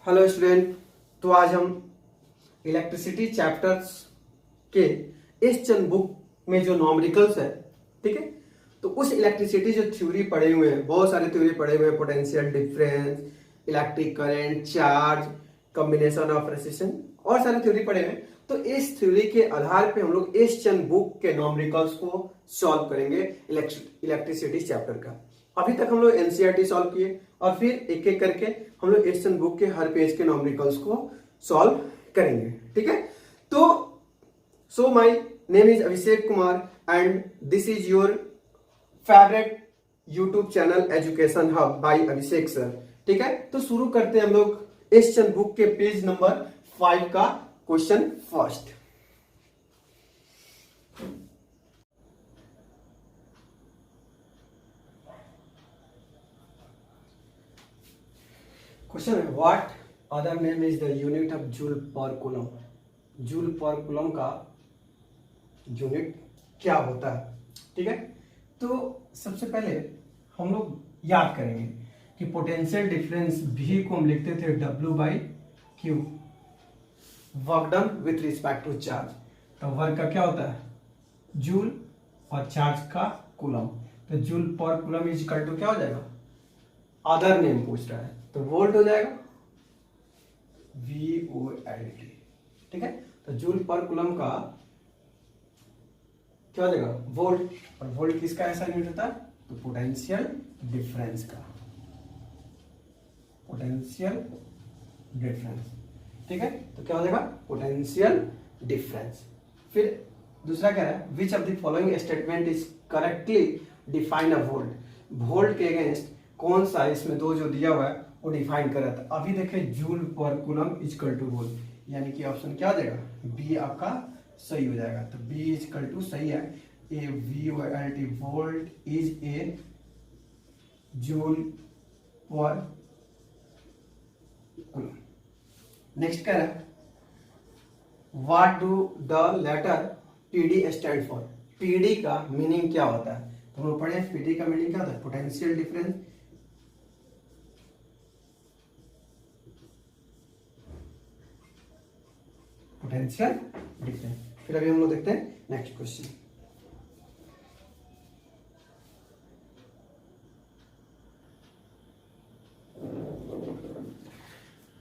Hello student. तो आज हम इलेक्ट्रिसिटी चैप्टर्स के इस चंद बुक में जो नॉमरिकल्स है, ठीक है, तो उस इलेक्ट्रिसिटी जो थ्योरी पढ़े हुए हैं, बहुत सारे थ्योरी पढ़े हुए हैं, potential difference, electric current, charge, combination of resistance और सारे थ्योरी पढ़े हुए हैं। तो इस थ्योरी के आधार पे हम लोग इस चंद बुक के नॉमरिकल्स को सॉल्व करेंगे इलेक्ट्रिसिटी चैप्टर का। अभी तक हम लोग एनसीईआरटी सॉल्व किए और फिर एक एक करके हम लोग एशियन बुक के हर पेज के नॉमरिकल्स को सॉल्व करेंगे, ठीक है। तो so my name is Abhishek Kumar and this is your favourite YouTube channel education hub by Abhishek sir, ठीक है। तो शुरू करते हैं हम लोग एशियन बुक के पेज नंबर 5 का क्वेश्चन फर्स्ट। क्वेश्चन है what other name is the unit of joule per coulomb. Joule per coulomb का यूनिट क्या होता है, ठीक है। तो सबसे पहले हम लोग याद करेंगे कि पोटेंशियल डिफरेंस भी को हम लिखते थे W by Q, work done with respect to charge. तो वर्क का क्या होता है जूल और चार्ज का कूलम। तो joule per coulomb is equal to क्या हो जाएगा, अदर नेम पूछ रहा है तो वोल्ट हो जाएगा, VOLT, ठीक है। तो जूल पर कूलम का क्या हो जाएगा वोल्ट, और वोल्ट किसका ऐसा यूनिट होता है तो पोटेंशियल डिफरेंस का, पोटेंशियल डिफरेंस, ठीक है। तो क्या हो जाएगा पोटेंशियल डिफरेंस। फिर दूसरा क्या है which of the following statement is correctly define a volt. Volt के अगेंस्ट कौन सा इसमें दो जो दिया हुआ है वो डिफाइन कर रहा था। अभी देखें joule per coulomb is equal two volt, यानी कि ऑप्शन क्या हो जाएगा बी आपका सही हो जाएगा। तो बी इजकल टू सही है, a VOLT volt is a joule per coulomb. Next क्या है what do the letter PD stand for. PD का मीनिंग क्या होता है तो हम लोग पढ़े PD का मीनिंग क्या होता है पोटेंशियल डिफरेंस, पोटेंशियल डिफरेंस। फिर अभी हम लोग देखते हैं नेक्स्ट क्वेश्चन।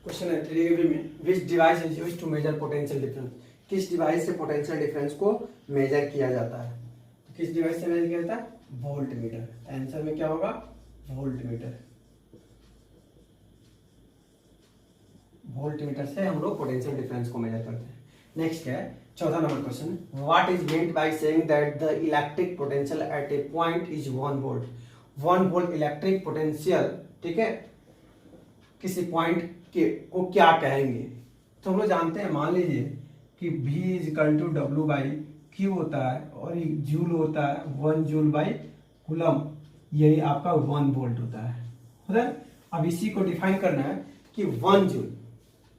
क्वेश्चन है 3 में which device is used to measure potential difference. किस डिवाइस से पोटेंशियल डिफरेंस को मेजर किया जाता है। तो किस डिवाइस से मेजर किया जाता है वोल्ट मीटर। आंसर में क्या होगा वोल्ट मीटर। वोल्ट मीटर से हम लोग पोटेंशियल डिफरेंस को मेजर करते हैं। नेक्स्ट क्या है 14 number question what is meant by saying that the electric potential at a point is 1 volt. 1 volt electric potential, ठीक है, किसी पॉइंट के को क्या कहेंगे। तो हम लोग जानते हैं, मान लीजिए कि V is equal to W by Q होता है और ये जूल होता है 1 जूल बाई कूलम, यही आपका 1 वोल्ट होता है। अब इसी को डिफाइन करना है कि 1 जूल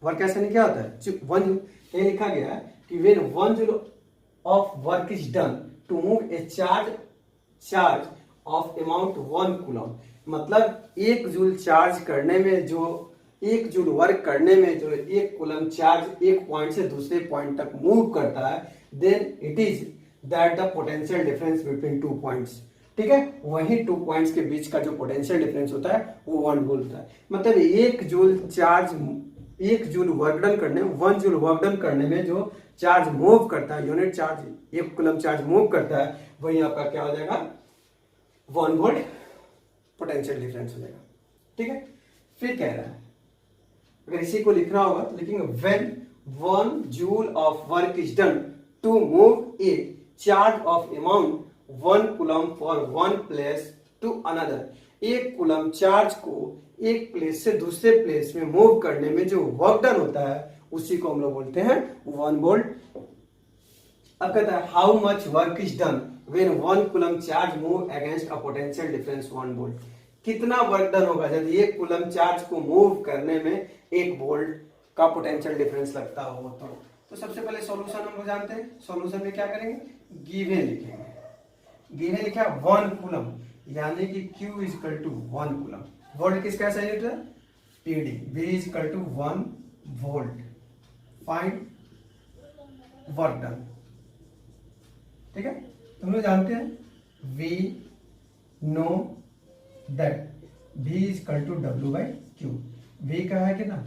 वर्क ऐसा नहीं क्या होता है 1 जूल, ये लिखा गया है कि when 1 joule of work is done to move a charge of amount 1 coulomb. मतलब 1 जूल चार्ज करने में जो 1 जूल वर्क करने में जो 1 कूलम चार्ज एक पॉइंट से दूसरे पॉइंट तक मूव करता है, then it is that the potential difference between 2 points, ठीक है। वही 2 पॉइंट्स के बीच का जो पोटेंशियल डिफरेंस होता है वो 1 वोल्ट होता है। मतलब 1 जूल वर्क डन करने 1 जूल वर्क डन करने में जो चार्ज मूव करता है, unit charge 1 coulomb charge move करता है, वही आपका क्या हो जाएगा 1 वोल्ट पोटेंशियल डिफरेंस हो जाएगा, ठीक है। फिर कह रहा है अगर इसी को लिखना होगा तो लिखेंगे when 1 joule of work is done to move a charge of amount 1 coulomb for 1 place to another. 1 coulomb charge को एक प्लेस से दूसरे प्लेस में मूव करने में जो वर्क डन होता है उसी को हम लोग बोलते हैं 1 वोल्ट। अब कहता है how much work is done when 1 coulomb charge move against a potential difference 1 volt. कितना वर्क डन होगा जब 1 कूलम चार्ज को मूव करने में 1 वोल्ट का पोटेंशियल डिफरेंस लगता हो। तो सबसे पहले सॉल्यूशन हम लोग जानते हैं, सॉल्यूशन में क्या करेंगे गिवन लिखेंगे। गिवन लिखा 1 कूलम यानी कि Q is equal to 1 coulomb. Volt किसका ऐसा यूनिट है PD V is equal to 1 volt. Find work done. ठीक है, तुम लोग जानते हैं V know that V is equal to W by Q. V का है कितना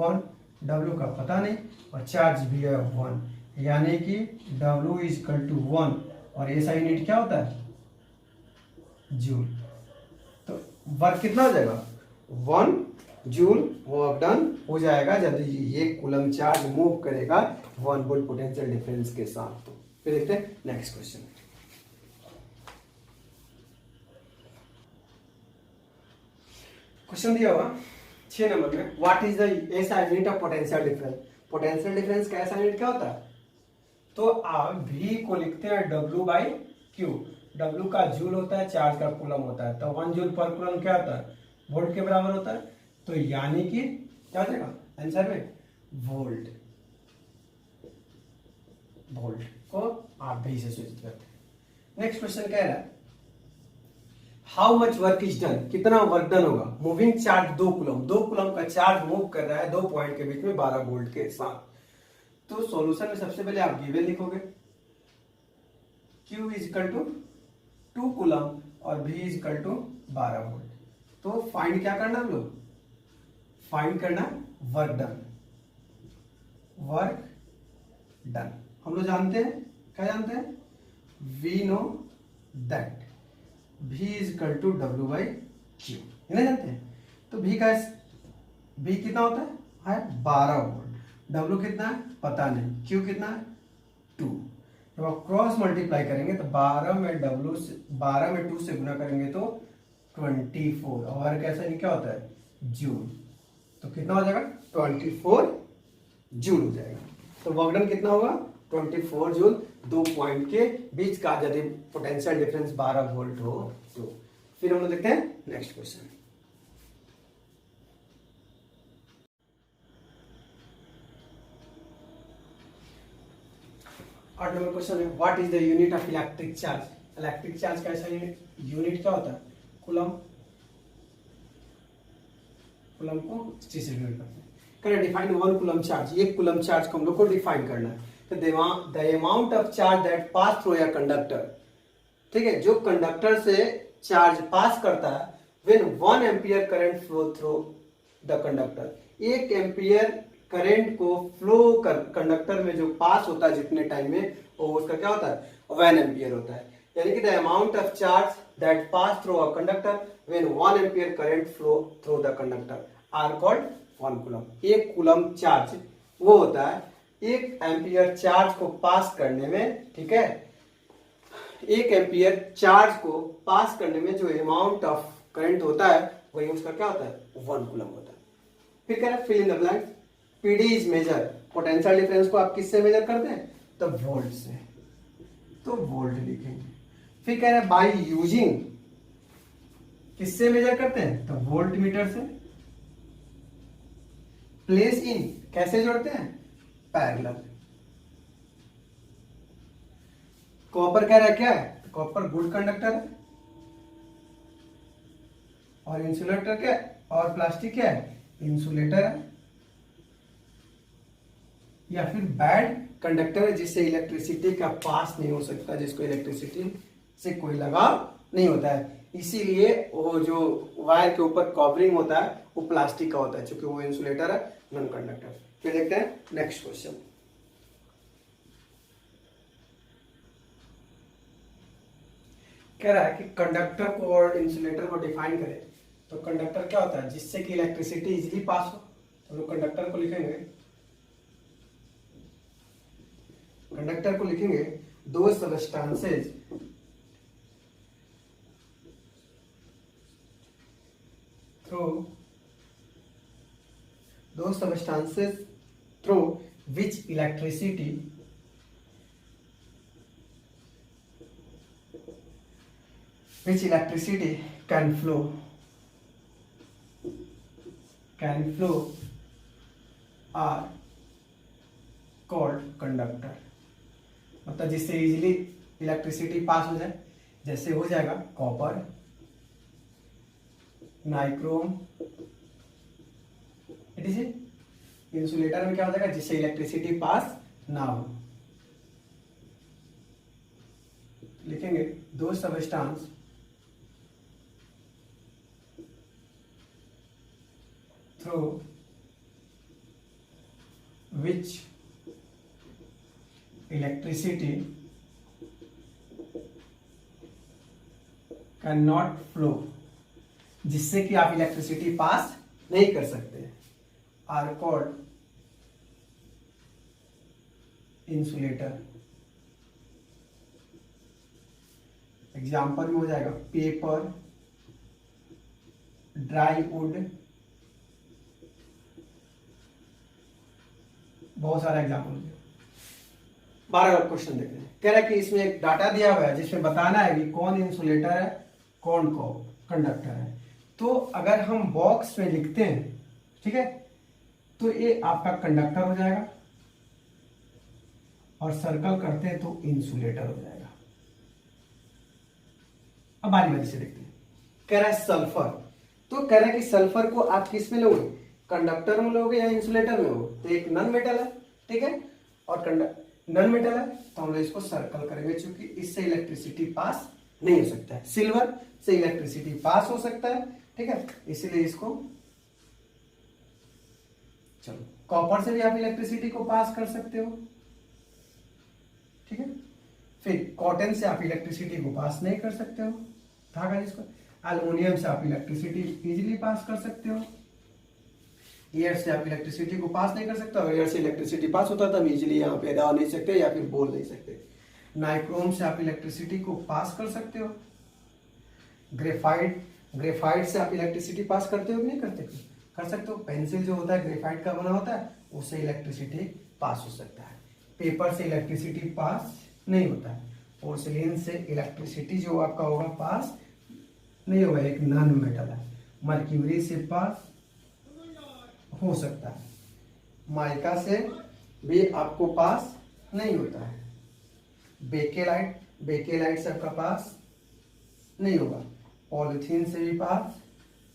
1, W का पता नहीं, और चार्ज भी है 1, यानी कि W इज इक्वल टू 1, और ऐसा यूनिट क्या होता है जूल। तो वर्क कितना हो जाएगा 1 जूल वर्क डन हो जाएगा जब ये कूलम चार्ज मूव करेगा 1 वोल्ट पोटेंशियल डिफरेंस के साथ। तो फिर देखते हैं नेक्स्ट क्वेश्चन। क्वेश्चन दिया हुआ 6 नंबर में, व्हाट इज द ऐसा unit of potential difference. Potential difference का ऐसा यूनिट क्या होता है, तो आप V को लिखते हैं W बाई क्यू। W का जूल होता है, चार्ज का कूलम होता है, तो 1 जूल पर कूलम क्या होता है वोल्ट के बराबर होता है। तो यानी कि क्या हो जाएगा आंसर में वोल्ट। वोल्ट को आप भी से सूचित करते हैं। नेक्स्ट क्वेश्चन कह रहा है how much work is done, कितना वर्क डन होगा मूविंग चार्ज 2 कूलम। 2 कूलम का चार्ज मूव कर रहा है 2 पॉइंट के बीच में 12 वोल्ट के साथ। तो सॉल्यूशन में सबसे पहले आप गिवन लिखोगे, Q is equal to 2 coulomb और V is equal to 12 volt. तो फाइंड क्या करना हम लोग, फाइंड करना वर्क डन। वर्क डन हम लोग जानते हैं, क्या जानते हैं we know that V is equal to W by Q, है ना जानते हैं। तो V का V कितना होता है 12 वोल्ट, W कितना है पता नहीं, Q कितना है 2। जब आप क्रॉस मल्टीप्लाई करेंगे तो 12 में 2 से गुना करेंगे तो 24, और कैसा नहीं क्या होता है जूल। तो कितना हो जाएगा 24 जूल हो जाएगा। तो वर्क डन कितना होगा 24 जूल 2 पॉइंट के बीच का यदि पोटेंशियल डिफरेंस 12 वोल्ट हो तो। फिर हम लोग देखते हैं नेक्स्ट क्वेश्चन। आठ नंबर क्वेश्चन है what is the unit of electric charge. Electric charge का ऐसा यूनिट क्या होता है कूलम। कूलम को इस से डिनोट करते हैं। करें डिफाइन 1 कूलम चार्ज। एक कूलम चार्ज को हम लोग को डिफाइन करना है। तो the amount of charge that pass through a conductor, ठीक है, जो कंडक्टर से चार्ज पास करता है when 1 ampere current flow through the conductor. 1 ampere current को फ्लो कर कंडक्टर में जो पास होता है जितने टाइम में, वो उसका क्या होता है 1 एम्पियर होता है। यानी कि the amount of charge that pass through a conductor when 1 ampere current flow through the conductor are called 1 coulomb. 1 coulomb charge वो होता है 1 एम्पियर चार्ज को पास करने में, ठीक है, 1 एम्पियर चार्ज को पास करने में जो अमाउंट ऑफ करंट होता है वही उसका क्या होता है 1 कूलम होता है। फिर कह रहा है fill in the blanks. PD is measure, potential difference को आप किससे मेजर करते हैं तो वोल्ट से, तो वोल्ट लिखेंगे। फिर कह रहा है बाय यूजिंग, किससे मेजर करते हैं तो वोल्ट मीटर से। प्लेस इन, कैसे जोड़ते हैं पैरेलल। कॉपर कह रहा है क्या है, कॉपर गुड कंडक्टर है, और इंसुलेटर क्या है, और प्लास्टिक क्या है इंसुलेटर है। या फिर बैड कंडक्टर है जिससे इलेक्ट्रिसिटी का पास नहीं हो सकता, जिसको इलेक्ट्रिसिटी से कोई लगाव नहीं होता है, इसीलिए वो जो वायर के ऊपर कवरिंग होता है वो प्लास्टिक का होता है, क्योंकि वो इंसुलेटर है नॉन कंडक्टर। फिर देखते हैं नेक्स्ट क्वेश्चन। कह रहा है कि कंडक्टर को और इंसुलेटर को डिफाइन करें। तो कंडक्टर क्या होता है जिससे कि इलेक्ट्रिसिटी इजीली पास हो, तो लोग कंडक्टर को लिखेंगे, कंडक्टर को लिखेंगे दो substances through which electricity can flow are called conductor। मतलब जिससे इजीली इलेक्ट्रिसिटी पास हो जाए, जैसे हो जाएगा copper, nichrome, it is insulator में क्या हो जाएगा, जिससे इलेक्ट्रिसिटी पास ना हो। लिखेंगे दो substance through which electricity can not flow, जिससे कि आप इलेक्ट्रिसिटी पास नहीं कर सकते, आर कॉल्ड इंसुलेटर। एग्जाम्पल में हो जाएगा पेपर, ड्राई वुड, बहुत सारे एग्जाम्पल। 12 क्वेश्चन देखते हैं। कह रहा है कि इसमें एक डाटा दिया हुआ है जिसमें बताना है कि कौन इंसुलेटर है, कौन को कंडक्टर है। तो अगर हम बॉक्स में लिखते हैं, ठीक है, तो ये आपका कंडक्टर हो जाएगा, और सर्कल करते हैं तो इंसुलेटर हो जाएगा। अब बारी बारी से देखते हैं। कह रहा है सल्फर, तो कह रहा है कि सल्फर को आप किस में लोगे, कंडक्टर में लोगे या इंसुलेटर में लोगे। तो एक नॉन मेटल है, ठीक है, और नॉन मेटल है, तो हम लोग इसको सर्कल करेंगे, क्योंकि इससे इलेक्ट्रिसिटी पास नहीं हो सकता है। सिल्वर से इलेक्ट्रिसिटी पास हो सकता है, ठीक है, इसीलिए इसको, चलो कॉपर से भी आप इलेक्ट्रिसिटी को पास कर सकते हो, ठीक है। फिर कॉटन से आप इलेक्ट्रिसिटी को पास नहीं कर सकते हो, धागा जिसको। एल्युमिनियम से आप इलेक्ट्रिसिटी इजीली पास कर सकते हो। एयर से आप इलेक्ट्रिसिटी को पास नहीं कर सकते, अगर एयर से इलेक्ट्रिसिटी पास होता है तो हम इजीली यहाँ पे दबा नहीं सकते या फिर बोल नहीं सकते। नाइक्रोम से आप इलेक्ट्रिसिटी को पास कर सकते हो। ग्रेफाइट से आप इलेक्ट्रिसिटी पास करते हो कि नहीं करते, कर सकते हो। पेंसिल जो होता है ग्रेफाइट का बना होता है, उससे इलेक्ट्रिसिटी पास हो सकता है। पेपर से इलेक्ट्रिसिटी पास नहीं होता है। पोर्सिलिन से इलेक्ट्रिसिटी जो आपका होगा पास नहीं होगा, एक नॉन मेटल है। मर्क्यूरी से पास हो सकता है। माइका से भी आपको पास नहीं होता है। बेकेलाइट से आपका पास नहीं होगा। पॉलीथीन से भी पास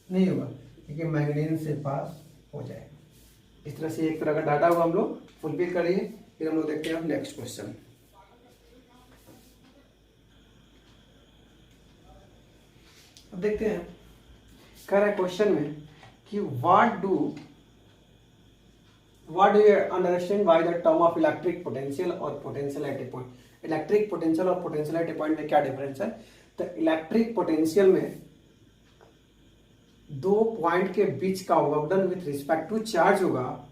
नहीं होगा, क्योंकि मैग्नीज से पास हो जाएगा। इस तरह से एक तरह का डाटा हुआ हम लोग फुलफिल करिए। फिर हम लोग देखते हैं अब नेक्स्ट क्वेश्चन। अब देखते हैं, कह रहा है क्वेश्चन में कि what do you understand by the term of electric potential और potential at a point. Electric potential और पोटेंशियल एट ए पॉइंट में क्या डिफरेंस है। तो इलेक्ट्रिक पोटेंशियल में दो पॉइंट के बीच का work done with respect to charge होगा,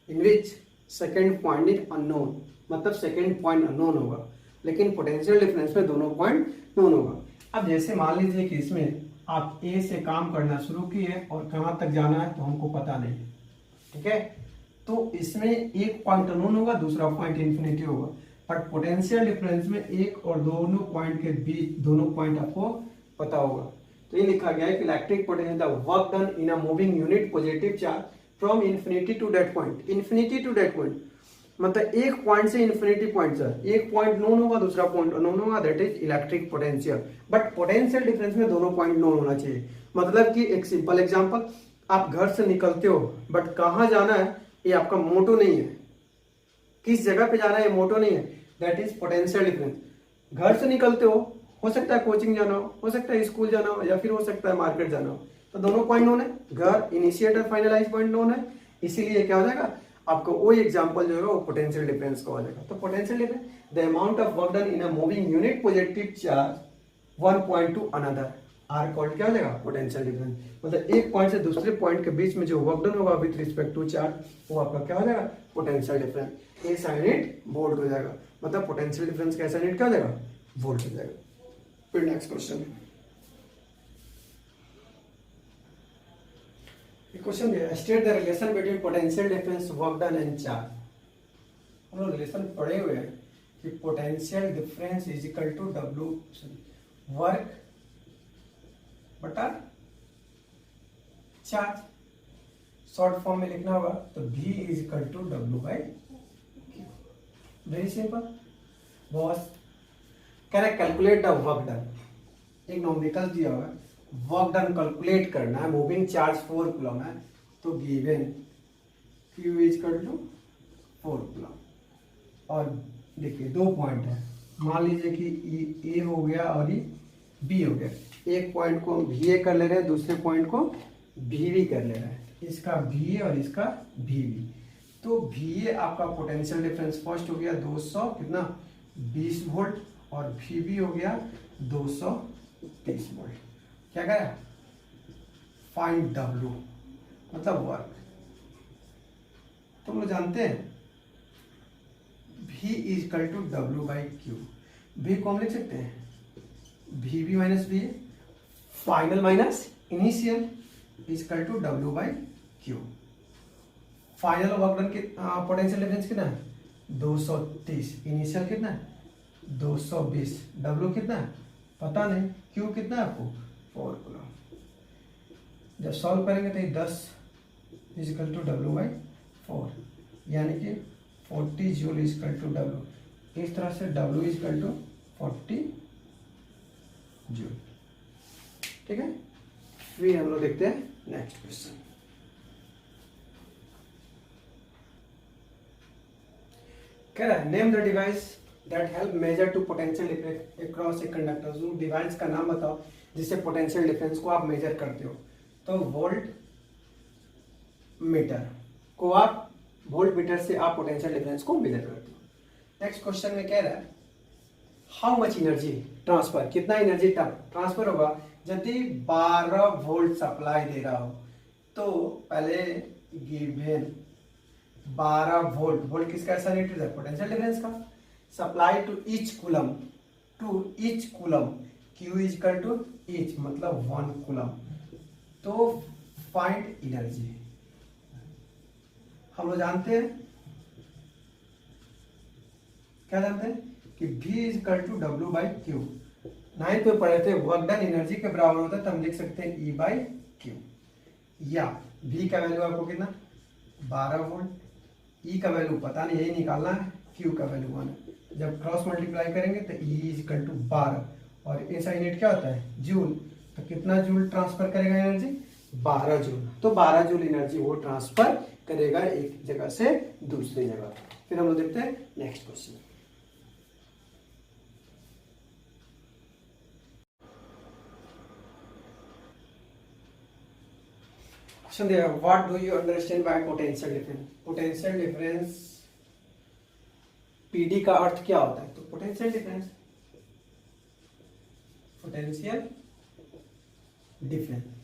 in which second point is unknown, मतलब सेकेंड पॉइंट अननोन होगा, लेकिन पोटेंशियल डिफरेंस में दोनों पॉइंट नोन होगा। अब जैसे मान लीजिए कि इसमें आप ए से काम करना शुरू किए और कहाँ तक जाना है तो हमको पता नहीं, ठीक है। तो इसमें एक पॉइंट अननोन होगा, दूसरा पॉइंट इन्फिनिटी होगा, बट पोटेंशियल डिफरेंस में एक और दोनों पॉइंट के बीच दोनों पॉइंट आपको पता होगा। तो ये लिखा गया है कि electric potential the work done in a moving unit positive charge from infinity to that point. Infinity to that point मतलब एक पॉइंट से इन्फिनिटी पॉइंट तक, एक पॉइंट नोन होगा, दूसरा पॉइंट अननोन होगा, that is electric potential. But potential difference में दोनों पॉइंट नोन होना चाहिए। मतलब कि एक सिंपल एग्जांपल, आप घर से निकलते हो बट कहाँ जाना है ये आपका मोटो नहीं है, किस जगह पे जाना है ये मोटो नहीं है, दैट इज पोटेंशियल डिफरेंस। घर से निकलते हो सकता है कोचिंग जाना हो सकता है स्कूल जाना हो, या फिर हो सकता है मार्केट जाना हो, तो दोनों पॉइंट नोन है। घर इनिशिएटर फाइनलाइज पॉइंट नोन है, इसीलिए क्या हो जाएगा आपको वही एग्जांपल जो है वो पोटेंशियल डिफरेंस का हो जाएगा। तो potential difference the amount of work done in a moving unit positive charge one point to another are called क्या हो जाएगा पोटेंशियल डिफरेंस। मतलब एक पॉइंट से दूसरे पॉइंट के बीच में जो वर्क डन होगा विथ रिस्पेक्ट टू चार्ज, वो आपका क्या हो जाएगा potential difference. A sign it volt हो जाएगा, मतलब पोटेंशियल डिफरेंस का साइन इट क्या हो जाएगा वोल्ट हो जाएगा। फिर नेक्स्ट क्वेश्चन, क्वेश्चन है state the relation between potential difference work done and charge. हम लोग रिलेशन पढ़े हुए हैं कि potential difference is equal to W work बटा चार्ज। शॉर्ट फॉर्म में लिखना होगा तो V is equal to W by Q. Very simple boss. कह रहा है कैलकुलेट द वर्क डन, एक नॉमिकल दिया हुआ है, वर्क डन कैलकुलेट करना है, मूविंग चार्ज 4 कूलम है, तो given Q is equal to 4 coulomb. और देखिए 2 पॉइंट है, मान लीजिए कि ए हो गया और ये बी हो गया। एक पॉइंट को हम भी ए कर ले रहे हैं, दूसरे पॉइंट को भी बी कर ले रहे हैं, इसका भी ए और इसका भी बी। तो भी ए आपका पोटेंशियल डिफरेंस फर्स्ट हो गया 200 कितना 20 वोल्ट, और भी बी हो गया 230 वोल्ट। क्या करें, फाइंड W मतलब वर्क। तुम लोग जानते हैं V is equal to W by Q. भी को हम लिख सकते हैं भी B minus B A, final minus initial is equal to W by Q. Final work done के पोटेंशियल डिफरेंस कितना है 230, इनिशियल कितना है 220, W कितना है पता नहीं, Q कितना है आपको 4 कूलम। जब सॉल्व करेंगे तो ये 10 इजकल टू W बाई 4, यानी कि 40 जूल इजकल टू W। इस तरह से W इजकल टू 40 जूल। ठीक है, फिर हम लोग देखते हैं नेक्स्ट क्वेश्चन। कह रहा है name the device that help measure to potential difference across a conductor. उस डिवाइस का नाम बताओ जिससे पोटेंशियल डिफरेंस को आप मेजर करते हो। तो वोल्ट मीटर को आप वोल्ट मीटर से आप पोटेंशियल डिफरेंस को मेजर करते हो। नेक्स्ट क्वेश्चन में कह रहा है हाउ मच एनर्जी ट्रांसफर, कितना एनर्जी ट्रांसफर होगा यदि 12 वोल्ट सप्लाई दे रहा हो। तो पहले गिवन 12 वोल्ट, वोल्ट किसका ऐसा यूनिट है पोटेंशियल डिफरेंस का, supply to each coulomb Q is equal to each मतलब 1 कूलम। तो फाइंड एनर्जी। हम लोग जानते हैं क्या जानते हैं कि V is equal to W by Q. 9th में पढ़े थे वर्क डन एनर्जी के बराबर होता है, तो हम लिख सकते हैं E बाई क्यू। या V का वैल्यू आपको कितना 12 वोल्ट, E का वैल्यू पता नहीं, यही निकालना है, Q का वैल्यू 1 है। जब क्रॉस मल्टीप्लाई करेंगे तो E इजकल टू 12, और ऐसा यूनिट क्या होता है जूल। तो कितना जूल ट्रांसफर करेगा एनर्जी 12 जूल। तो 12 जूल एनर्जी वो ट्रांसफर करेगा एक जगह से दूसरी जगह। फिर हम लोग देखते हैं नेक्स्ट क्वेश्चन। क्वेश्चन दिया what do you understand bye potential difference. Potential difference PD का अर्थ क्या होता है। तो पोटेंशियल डिफरेंस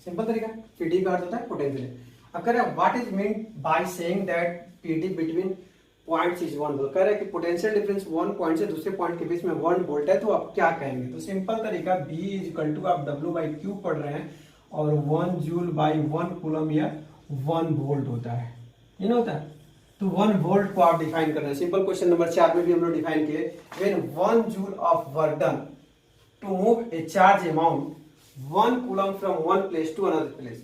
सिंपल तरीका, पीडी का अर्थ होता है पोटेंशियल। अगर what is mean by saying that PD between points is 1 volt, कह रहा है कि पोटेंशियल डिफरेंस 1 पॉइंट से दूसरे पॉइंट के बीच में 1 वोल्ट है, तो आप क्या कहेंगे। तो सिंपल तरीका B इजकल टू आप W बाई क्यू पढ़ रहे हैं, और 1 जूल बाई 1 कूलम या 1 वोल्ट होता है, ये ना होता है। तो 1 वोल्ट को आप डिफाइन कर रहे हैं। सिंपल क्वेश्चन नंबर 4 में भी हम लोग डिफाइन किए, when 1 joule of work done to move a charge amount 1 coulomb from 1 place to another place.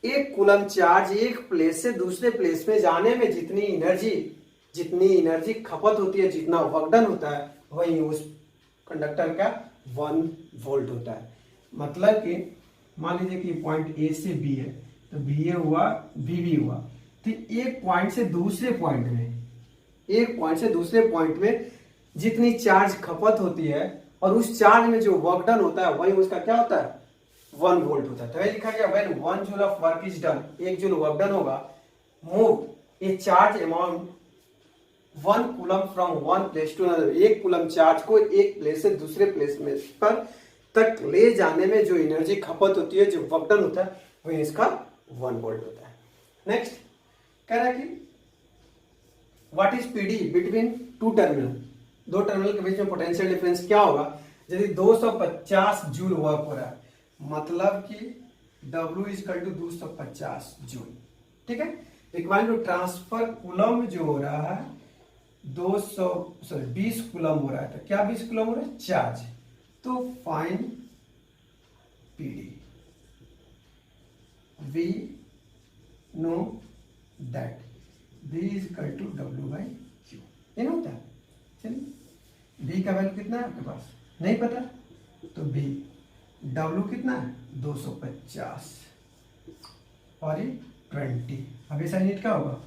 एक कूलम चार्ज एक प्लेस से दूसरे प्लेस में जाने में जितनी एनर्जी खपत होती है, जितना वर्क डन होता है, वही उस कंडक्टर का 1 वोल्ट होता है। मतलब कि मान लीजिए कि पॉइंट ए से बी है, तो बी ए हुआ बी बी हुआ, तो एक पॉइंट से दूसरे पॉइंट में जितनी चार्ज खपत होती है और उस चार्ज में जो वर्क डन होता है, वही उसका क्या होता है 1 वोल्ट होता है। तो लिखा गया when 1 joule of work is done, 1 joule work done होगा, move a charge amount 1 coulomb from 1 place to another. एक कूलम चार्ज को एक प्लेस से दूसरे प्लेस में पर तक ले जाने में जो एनर्जी खपत होती है, जो वर्क डन होता है, वही इसका 1 वोल्ट होता है। नेक्स्ट कह रहा है कि what is PD between 2 terminal, 2 terminal के बीच में पोटेंशियल डिफरेंस क्या होगा यदि 250 जूल वर्क हो रहा है। मतलब कि W इजकल टू 250 जूल। ठीक है, रिक्वायर्ड टू ट्रांसफर कूलम जो हो रहा है 20 कूलम हो रहा है। तो क्या 20 कूलम हो रहा है चार्ज। तो find PD. We know that V is equal to W by Q, ये ना होता है। चलिए V का वैल्यू कितना है आपके पास नहीं पता, तो V W कितना है 250 और ये 20। अब ऐसा यूनिट क्या होगा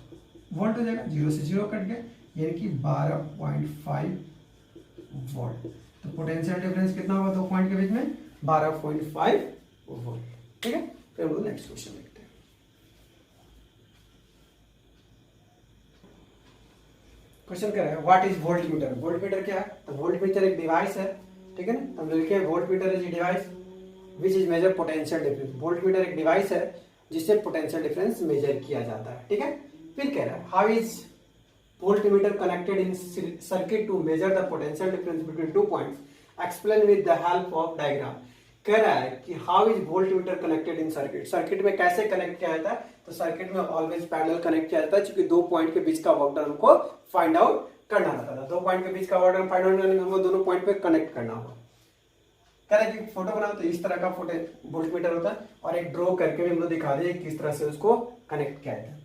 वोल्ट हो जाएगा, 0 से 0 कट गया, यानी कि 12.5 वोल्ट। तो पोटेंशियल डिफरेंस कितना होगा दो पॉइंट के बीच में? 12.5 वोल्ट। ठीक है, फिर हम लोग नेक्स्ट क्वेश्चन देखते हैं। क्वेश्चन क्या है, व्हाट इज वोल्टमीटर? वोल्टमीटर क्या है? तो वोल्टमीटर एक डिवाइस है, ठीक है ना। हम लिखे voltmeter is a device which is measure potential difference. Voltmeter एक डिवाइस है जिससे पोटेंशियल डिफरेंस मेजर किया जाता है, ठीक है। फिर कह रहा है how is voltmeter connected in circuit to measure the potential difference between 2 points, explain with the help of diagram। कह रहा है कि how is voltmeter connected in circuit. Circuit में कैसे कनेक्ट किया जाता है? तो सर्किट में ऑलवेज पैरेलल कनेक्ट किया जाता है, क्योंकि दो पॉइंट के बीच का वर्क डन हमको फाइंड आउट करना रहता था। दो पॉइंट के बीच का वर्क डन फाइंड आउट करने में हमको दोनों पॉइंट पे कनेक्ट करना होगा। कह रहा है कि फोटो बनाओ तो इस तरह का फोटो वोल्टमीटर होता है, और एक ड्रॉ करके भी हम लोग दिखा रहे हैं किस तरह से उसको कनेक्ट किया जाता है।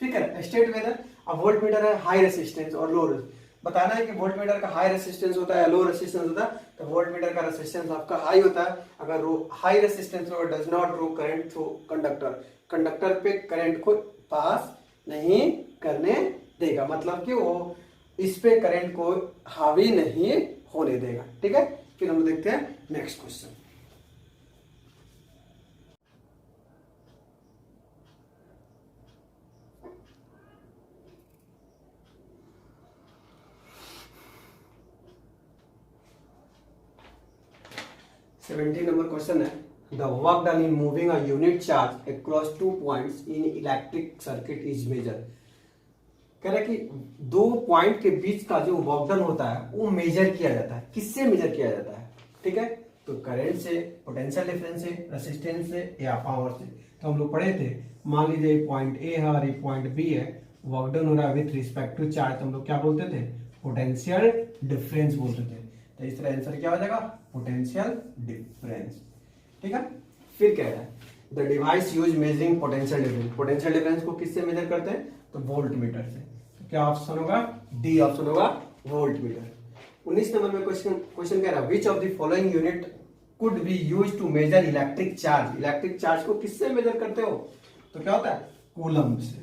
ठीक है, स्टेट वेदर। अब वोल्टमीटर है हाई रेसिस्टेंस और लो रेसिस्टेंस। बताना है कि वोल्टमीटर का हाई रेसिस्टेंस होता है, लो रेसिस्टेंस होता है। तो वोल्टमीटर का रेसिस्टेंस आपका हाई होता है। अगर हाई रेसिस्टेंस हो does not draw current through conductor, conductor पे करंट को पास नहीं करने देगा, मतलब कि वो इस पे करंट को हावी नहीं होने देगा। ठीक है, फिर हम देखते हैं next question. Seventeen number question है, the work done in moving a unit charge across 2 points in electric circuit is measure. कह रहा है कि दो पॉइंट के बीच का जो वर्क डन होता है वो मेजर किया जाता है। किससे मेजर किया जाता है? ठीक है, तो करंट से, पोटेंशियल डिफरेंस से, रेसिस्टेंस से या पावर से। तो हम लोग पढ़े थे, मान लीजिए पॉइंट ए है और ये पॉइंट बी है, वर्क डन हो रहा है विथ रिस्पेक्ट टू चार्ज, तो हम लोग क्या बोलते थे? पोटेंशियल डिफरेंस बोलते थे। तो इस तरह आंसर क्या हो जाएगा? Potential difference. ठीक है, फिर क्या है, the device use measuring potential difference. Potential difference को किससे मेजर करते हैं? तो वोल्टमीटर से। तो क्या ऑप्शन होगा? डी ऑप्शन होगा, वोल्टमीटर। 19 नंबर में क्वेश्चन कह रहा है which of the following unit could be use to measure electric charge. Electric charge को किससे मेजर करते हो? तो क्या होता है? कूलम्ब से।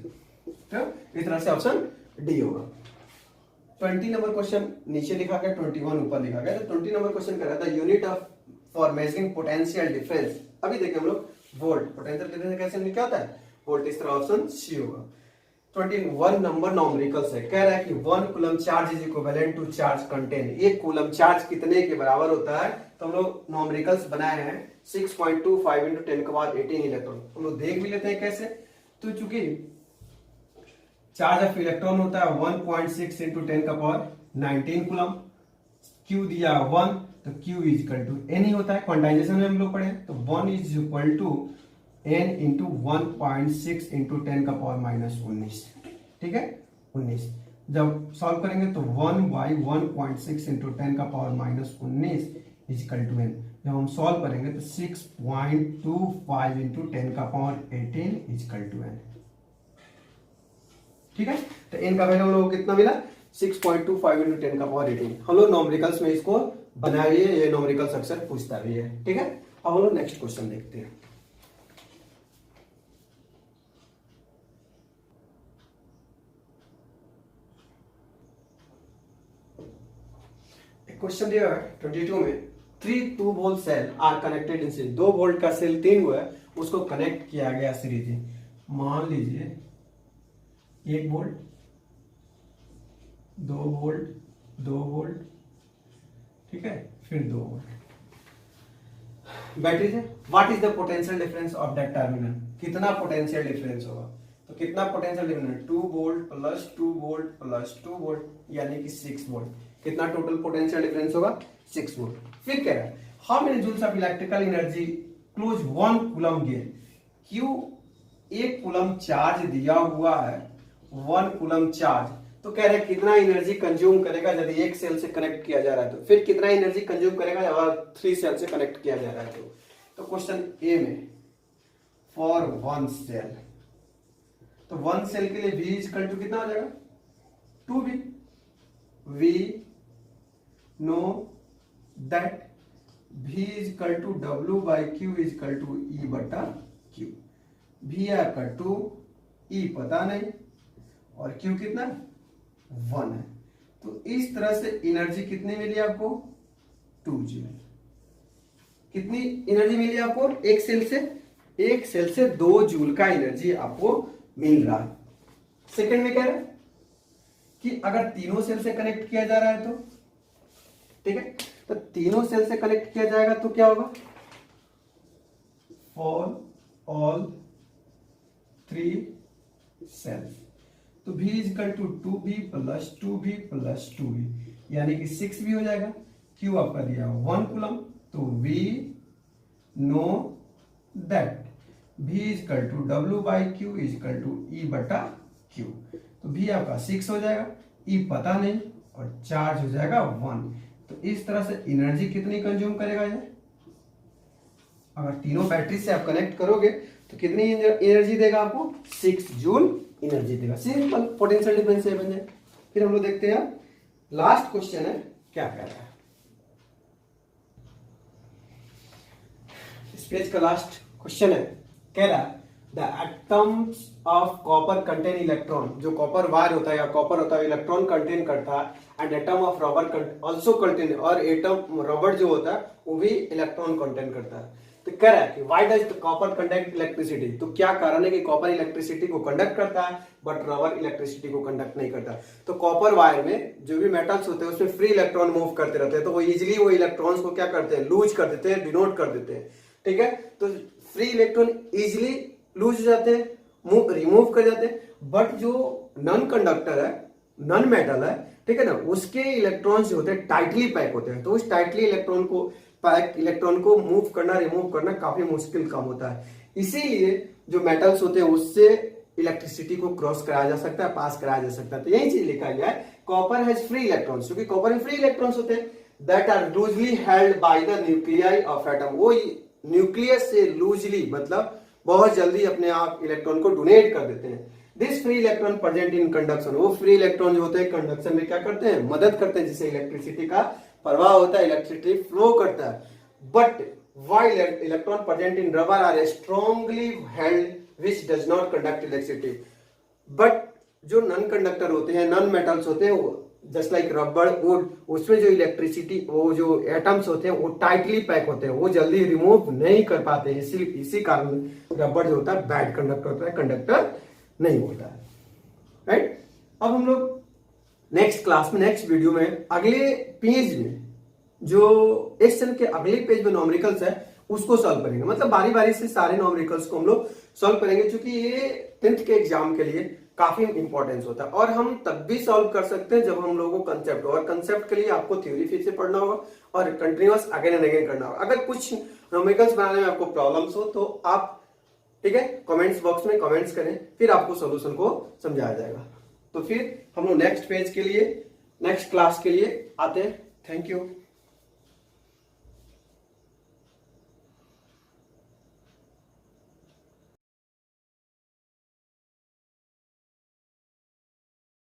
तो इस तरह से ऑप्शन डी होगा। 20 नंबर क्वेश्चन नीचे लिखा गया, 21 ऊपर लिखा गया। तो 20 नंबर क्वेश्चन कर रहा था unit of for measuring potential difference. अभी देखिए हम लोग वोल्ट, पोटेंशियल डिफरेंस कैसे क्या होता है? वोल्ट। इस तरह ऑप्शन सी होगा। 21 नंबर नॉमरिकल्स है। कह रहा है कि 1 coulomb charge is equivalent to charge contain. एक कूलम चार्ज कितने के बराबर होता है? तो हम लोग नॉमरिकल्स बनाए हैं 6.25 into 10 का पावर 18 इलेक्ट्रॉन। हम लोग देख भी लेते हैं कैसे। तो चूंकि चार्ज ऑफ इलेक्ट्रॉन होता है 1.6 into 10 का पावर 19 कूलम, Q दिया 1, तो Q is equal to N ही होता है। क्वांटाइजेशन में हम लोग पढ़े, तो 1 is equal to N into 1.6 into 10 का पावर -19। ठीक है, 19। जब सॉल्व करेंगे तो 1 बाई 1.6 इंटू 10 का power -19 is equal to N। जब हम सॉल्व करेंगे तो 6.25 इंटू 10 का power 18 is equal to N। ठीक है, तो N का वैल्यू हम लोग को कितना मिला? 6.25 इंटू 10 का पावर 18। हम लोग नॉमरिकल्स में इसको बनाए हुए, ये नॉमरिकल्स अक्सर पूछता भी है। ठीक है, अब हम लोग नेक्स्ट क्वेश्चन देखते हैं। क्वेश्चन दिया है 22 में, 3 2 volt cell are connected in series. 2 volt का सेल 3 हुआ है, उसको कनेक्ट किया गया सीरीज में। मान लीजिए 1 वोल्ट, 2 वोल्ट, 2 वोल्ट, ठीक है, फिर 2 वोल्ट बैटरी से। What is the potential difference of that terminal? कितना पोटेंशियल डिफरेंस होगा? तो कितना potential difference? 2 volt plus 2 volt plus 2 volt, यानी कि 6 वोल्ट। कितना टोटल पोटेंशियल डिफरेंस होगा? 6 वोल्ट। फिर कह रहा है how many joules of electrical energy close 1 coulomb gain. क्यों 1 कूलम चार्ज दिया हुआ है, 1 कूलम चार्ज, तो कह रहे हैं कितना एनर्जी कंज्यूम करेगा जब एक सेल से कनेक्ट किया जा रहा है, तो फिर कितना एनर्जी कंज्यूम करेगा जब 3 सेल से कनेक्ट किया जा रहा है। तो क्वेश्चन ए में फॉर 1 सेल, तो 1 सेल के लिए V इक्वल टू कितना हो जाएगा? 2V। V know that V equal to W by Q equal to E बटा Q। V equal to E पता नहीं, और Q कितना 1 है। तो इस तरह से एनर्जी कितनी मिली आपको 2 जूल। कितनी एनर्जी मिली आपको एक सेल से 2 जूल का एनर्जी आपको मिल रहा है। सेकंड में कह रहा है कि अगर तीनों सेल से कनेक्ट किया जा रहा है तो ठीक है, तो तीनों सेल से कनेक्ट किया जाएगा तो क्या होगा फॉर ऑल 3 सेल्स, तो V is equal to 2V plus 2V plus 2V यानी कि 6V हो जाएगा। Q आपका दिया 1 कूलम, तो V know that V is equal to W by Q is equal to E बटा Q, तो V आपका 6 हो जाएगा, E पता नहीं और चार्ज हो जाएगा 1। तो इस तरह से एनर्जी कितनी कंज्यूम करेगा ये, अगर तीनों बैटरी से आप कनेक्ट करोगे तो कितनी एनर्जी देगा आपको 6 जूल एनर्जी देगा। सिंपल पोटेंशियल डिफरेंस ये बन जाए। फिर हम लोग देखते हैं लास्ट क्वेश्चन है क्या कह रहा है। इस पेज का लास्ट क्वेश्चन है, कह रहा है the atoms of copper contain electron, जो कॉपर वायर होता है या कॉपर होता है इलेक्ट्रॉन कंटेन करता है, and atom of rubber also contain, और एटम रबर जो होता है वो भी इलेक्ट्रॉन कंटेन करता है। तो कह रहा है कि why does the copper conduct electricity, तो क्या कारण है कि कॉपर इलेक्ट्रिसिटी को कंडक्ट करता है बट रबर इलेक्ट्रिसिटी को कंडक्ट नहीं करता। तो कॉपर वायर में जो भी मेटल्स होते हैं उसमें फ्री इलेक्ट्रॉन मूव करते रहते हैं, तो वो इजिली वो इलेक्ट्रॉन्स को क्या करते हैं लूज कर देते हैं, डिनोट कर देते हैं। ठीक है, तो फ्री इलेक्ट्रॉन इजिली लूज हो जाते हैं, रिमूव कर जाते हैं, बट जो नॉन कंडक्टर है, नॉन मेटल है, ठीक है ना, उसके इलेक्ट्रॉन्स जो होते हैं टाइटली पैक होते हैं, तो उस टाइटली इलेक्ट्रॉन को मूव करना रिमूव करना काफी मुश्किल काम होता है। इसीलिए जो मेटल्स होते हैं उससे इलेक्ट्रिसिटी को क्रॉस कराया जा सकता है, पास कराया जा सकता है। तो यही चीज लिखा गया है कॉपर हैज फ्री इलेक्ट्रॉन्स, क्योंकि कॉपर में फ्री इलेक्ट्रॉन्स होते हैं that are loosely held by the nuclei of atom, वो न्यूक्लियस से लूजली मतलब बहुत जल्दी अपने आप इलेक्ट्रॉन को डोनेट कर देते हैं। This free electron present in conduction, वो फ्री इलेक्ट्रॉन जो होते हैं कंडक्शन में क्या करते हैं मदद करते हैं, जिससे इलेक्ट्रिसिटी का प्रवाह होता है, इलेक्ट्रिसिटी फ्लो करता है। But while electron present in rubber are strongly held which does not conduct electricity, but जो नॉन कंडक्टर होते हैं, नॉन मेटल्स होते हैं, जस्ट लाइक रबर वुड, उसमें जो इलेक्ट्रिसिटी वो जो एटम्स होते हैं वो टाइटली पैक होते हैं, वो जल्दी रिमूव नहीं कर पाते, इसी कारण रबर जो होता है बैड कंडक्टर होता है, कंडक्टर नहीं होता है। राइट, अब हम लोग नेक्स्ट क्लास में, नेक्स्ट वीडियो में, अगले पेज में जो इस सेशन के अगले पेज में नॉमरिकल्स है उसको सॉल्व करेंगे, मतलब बारी बारी से सारे नॉमरिकल्स को हम लोग सॉल्व करेंगे, क्योंकि ये 10th के एग्जाम के लिए काफी इंपॉर्टेंस होता है। और हम तब भी सॉल्व कर सकते हैं जब हम लोगों को कंसेप्ट हो, और कंसेप्ट के लिए आपको थ्योरी फिर से पढ़ना होगा और कंटिन्यूअस अगेन एंड अगेन करना होगा। अगर कुछ न्यूमेरिकल्स बनाने में आपको प्रॉब्लम्स हो तो आप ठीक है कमेंट्स बॉक्स में कमेंट्स करें, फिर आपको सॉल्यूशन को समझाया जाएगा। तो फिर हम लोग नेक्स्ट पेज के लिए, नेक्स्ट क्लास के लिए आते हैं। Thank you.